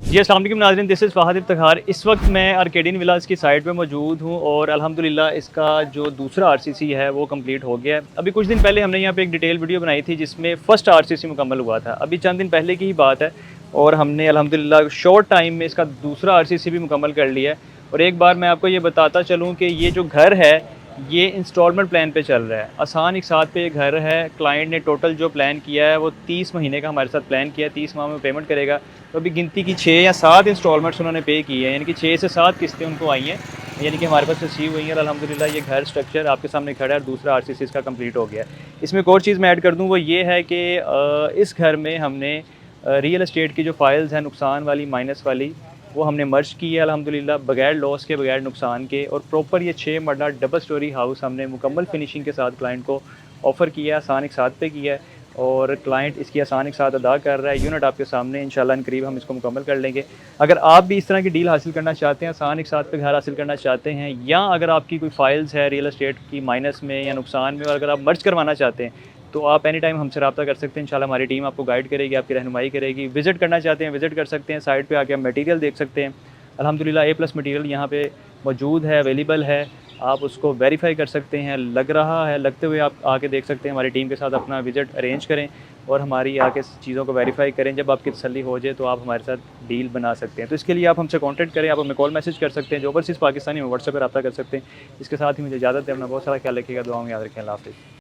जी अस्सलाम वालेकुम नाज़रीन, दिस इज़ फ़हद इफ्तिखार। इस वक्त मैं आर्केडियन विलास की साइट पे मौजूद हूँ और अल्हम्दुलिल्लाह इसका जो दूसरा आरसीसी है वो कंप्लीट हो गया है। अभी कुछ दिन पहले हमने यहाँ पे एक डिटेल वीडियो बनाई थी जिसमें फ़र्स्ट आरसीसी मुकम्मल हुआ था। अभी चंद दिन पहले की ही बात है और हमने अल्हम्दुलिल्लाह शॉर्ट टाइम में इसका दूसरा आरसीसी भी मुकम्मल कर लिया है। और एक बार मैं आपको ये बताता चलूँ कि ये जो घर है ये इंस्टॉलमेंट प्लान पे चल रहा है। आसान एक साथ पे ये घर है। क्लाइंट ने टोटल जो प्लान किया है वो 30 महीने का हमारे साथ प्लान किया है, 30 माह में पेमेंट करेगा। तो अभी गिनती की 6 या 7 इंस्टॉलमेंट्स उन्होंने पे की है, यानी कि 6 से 7 किस्तें उनको आई हैं, यानी कि हमारे पास रिसीव हुई हैं। अल्हम्दुलिल्लाह ये घर स्ट्रक्चर आपके सामने खड़ा है और दूसरा आरसीसी इसका कंप्लीट हो गया है। इसमें एक और चीज़ मैं ऐड कर दूँ, वो ये है कि इस घर में हमने रियल एस्टेट की जो फाइल्स हैं नुकसान वाली, माइनस वाली, वो हमने मर्ज की है अल्हम्दुलिल्लाह, बगैर लॉस के, बगैर नुकसान के। और प्रॉपर ये 6 मरला डबल स्टोरी हाउस हमने मुकम्मल फिनिशिंग के साथ क्लाइंट को ऑफ़र किया है, आसान एक साथ पे किया है और क्लाइंट इसकी आसान एक साथ अदा कर रहा है। यूनिट आपके सामने इंशाल्लाह इन करीब हम इसको मुकम्मल कर लेंगे। अगर आप भी इस तरह की डील हासिल करना चाहते हैं, आसान एक साथ पे घर हासिल करना चाहते हैं, या अगर आपकी कोई फाइल्स है रियल एस्टेट की माइनस में या नुकसान में और अगर आप मर्ज करवाना चाहते हैं, तो आप एनी टाइम हमसे रब्ता कर सकते हैं। इंशाल्लाह हमारी टीम आपको गाइड करेगी, आपकी रहनुमाई करेगी। विज़िट करना चाहते हैं, विज़िट कर सकते हैं, साइट पे आके आप मटीरियल देख सकते हैं। अल्हम्दुलिल्लाह ए प्लस मटीरियल यहाँ पे मौजूद है, अवेलेबल है। आप उसको वेरीफ़ाई कर सकते हैं, लग रहा है, लगते हुए आप आके देख सकते हैं। हमारी टीम के साथ अपना विज़िट अरेंज करें और हमारी आके चीज़ों को वेरीफ़ाई करें। जब आपकी तसल्ली हो जाए तो आप हमारे साथ डील बना सकते हैं। तो इसके लिए आप हमसे कॉन्टैक्ट करें, आप हमें कॉल मैसेज कर सकते हैं। जो ओवरसीज़ पाकिस्तानी में व्हाट्सएप पर रब्ता कर सकते हैं। इसके साथ ही मुझे इजाज़त दें। अपना बहुत सारा ख्याल रखिएगा, दुआओं में याद रखें। अल्लाह हाफ़िज़।